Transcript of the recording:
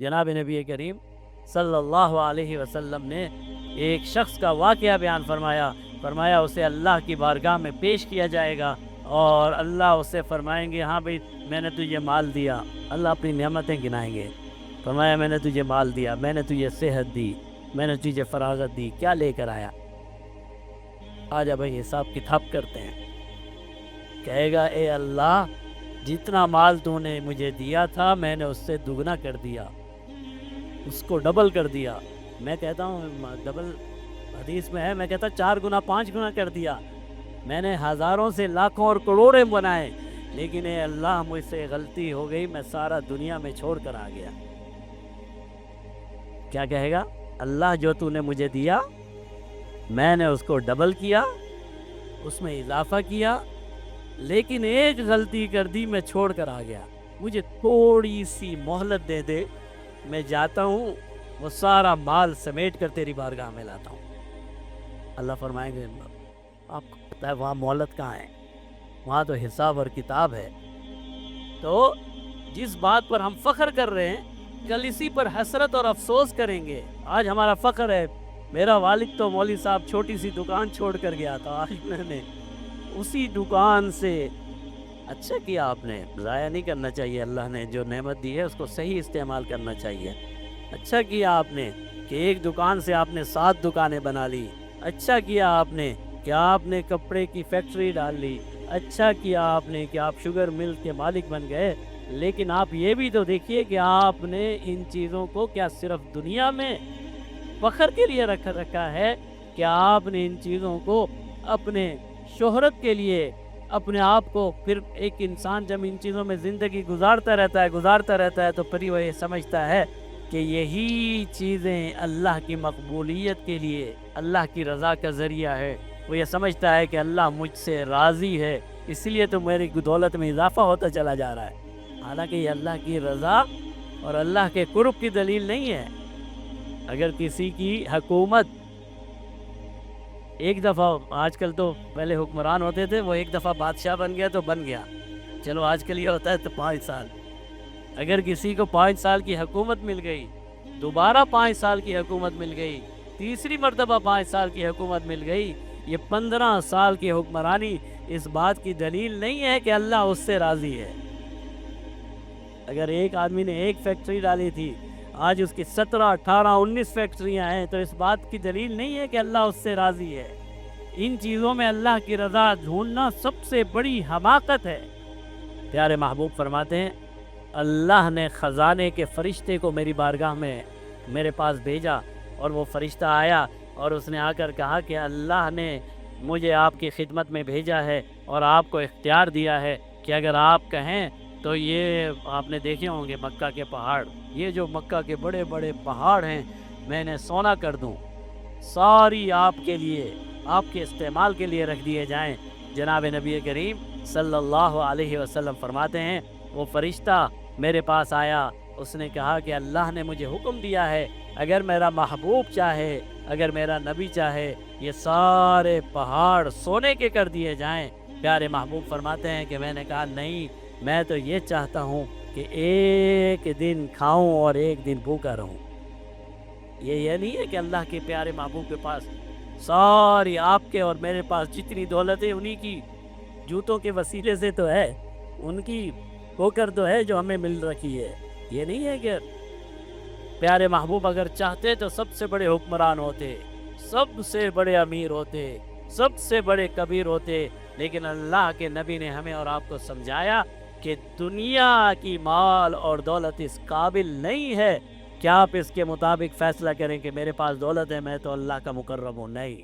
جناب نبی کریم صلی اللہ علیہ وسلم نے ایک شخص کا واقعہ بیان فرمایا اسے اللہ کی بارگاہ میں پیش کیا جائے گا اور اللہ اسے فرمائیں گے ہاں بھائی میں نے تجھے مال دیا. اللہ اپنی نعمتیں گنائیں گے. فرمایا میں نے تجھے مال دیا, میں نے تجھے صحت دی, میں نے تجھے فراغت دی, کیا لے کر آیا؟ آجا بھائی حساب کتاب کرتے ہیں. کہے گا اے اللہ جتنا مال تو نے مجھے دیا تھا میں نے اس سے دگنا کر دیا, اس کو ڈبل کر دیا. میں کہتا ہوں ڈبل حدیث میں ہے, میں کہتا 4 گنا 5 گنا کر دیا. میں نے ہزاروں سے لاکھوں اور کروڑیں بنائے, لیکن اے اللہ مجھ سے غلطی ہو گئی, میں سارا دنیا میں چھوڑ کر آ گیا. کیا کہے گا؟ اللہ جو تو نے مجھے دیا میں نے اس کو ڈبل کیا, اس میں اضافہ کیا, لیکن ایک غلطی کر دی, میں چھوڑ کر آ گیا. مجھے تھوڑی سی مہلت دے دے, میں جاتا ہوں وہ سارا مال سمیٹ کر تیری بارگاہ میں لاتا ہوں. اللہ فرمائیں گے آپ کو پتہ ہے وہاں مہلت کہاں ہے؟ وہاں تو حساب اور کتاب ہے. تو جس بات پر ہم فخر کر رہے ہیں کل اسی پر حسرت اور افسوس کریں گے. آج ہمارا فخر ہے میرا والد تو مولوی صاحب چھوٹی سی دکان چھوڑ کر گیا تھا, آج میں نے اسی دکان سے. اچھا کیا آپ نے, ضائع نہیں کرنا چاہیے. اللہ نے جو نعمت دی ہے اس کو صحیح استعمال کرنا چاہیے. اچھا کیا آپ نے کہ ایک دکان سے آپ نے 7 دکانیں بنا لی. اچھا کیا آپ نے کہ آپ نے کپڑے کی فیکٹری ڈال لی. اچھا کیا آپ نے کہ آپ شوگر مل کے مالک بن گئے. لیکن آپ یہ بھی تو دیکھیے کہ آپ نے ان چیزوں کو کیا صرف دنیا میں فخر کے لیے رکھا ہے کہ آپ نے ان چیزوں کو اپنے شہرت کے لیے اپنے آپ کو. پھر ایک انسان جب ان چیزوں میں زندگی گزارتا رہتا ہے تو پھر وہ یہ سمجھتا ہے کہ یہی چیزیں اللہ کی مقبولیت کے لیے اللہ کی رضا کا ذریعہ ہے. وہ یہ سمجھتا ہے کہ اللہ مجھ سے راضی ہے, اس لیے تو میری دولت میں اضافہ ہوتا چلا جا رہا ہے. حالانکہ یہ اللہ کی رضا اور اللہ کے قرب کی دلیل نہیں ہے. اگر کسی کی حکومت ایک دفعہ, آج کل تو پہلے حکمران ہوتے تھے, وہ ایک دفعہ بادشاہ بن گیا تو بن گیا, چلو آج کل یہ ہوتا ہے تو 5 سال. اگر کسی کو 5 سال کی حکومت مل گئی, دوبارہ 5 سال کی حکومت مل گئی, تیسری مرتبہ 5 سال کی حکومت مل گئی, یہ 15 سال کی حکمرانی اس بات کی دلیل نہیں ہے کہ اللہ اس سے راضی ہے. اگر ایک آدمی نے ایک فیکٹری ڈالی تھی, آج اس کی 17, 18, 19 فیکٹریاں ہیں, تو اس بات کی دلیل نہیں ہے کہ اللہ اس سے راضی ہے. ان چیزوں میں اللہ کی رضا ڈھونڈنا سب سے بڑی حماقت ہے. پیارے محبوب فرماتے ہیں اللہ نے خزانے کے فرشتے کو میری بارگاہ میں میرے پاس بھیجا, اور وہ فرشتہ آیا اور اس نے آ کر کہا کہ اللہ نے مجھے آپ کی خدمت میں بھیجا ہے اور آپ کو اختیار دیا ہے کہ اگر آپ کہیں تو یہ آپ نے دیکھے ہوں گے مکہ کے پہاڑ, یہ جو مکہ کے بڑے بڑے پہاڑ ہیں میں نے سونا کر دوں, ساری آپ کے لیے آپ کے استعمال کے لیے رکھ دیے جائیں. جناب نبی کریم صلی اللہ علیہ وسلم فرماتے ہیں وہ فرشتہ میرے پاس آیا, اس نے کہا کہ اللہ نے مجھے حکم دیا ہے اگر میرا محبوب چاہے, اگر میرا نبی چاہے, یہ سارے پہاڑ سونے کے کر دیے جائیں. پیارے محبوب فرماتے ہیں کہ میں نے کہا نہیں, میں تو یہ چاہتا ہوں کہ ایک دن کھاؤں اور ایک دن بھوکا رہوں. یہ نہیں ہے کہ اللہ کے پیارے محبوب کے پاس ساری آپ کے اور میرے پاس جتنی دولت ہے انہی کی جوتوں کے وسیلے سے تو ہے, ان کی پوکر تو ہے جو ہمیں مل رکھی ہے. یہ نہیں ہے کہ پیارے محبوب اگر چاہتے تو سب سے بڑے حکمران ہوتے, سب سے بڑے امیر ہوتے, سب سے بڑے کبیر ہوتے, لیکن اللہ کے نبی نے ہمیں اور آپ کو سمجھایا کہ دنیا کی مال اور دولت اس قابل نہیں ہے کہ آپ اس کے مطابق فیصلہ کریں کہ میرے پاس دولت ہے میں تو اللہ کا مقرب ہوں. نہیں,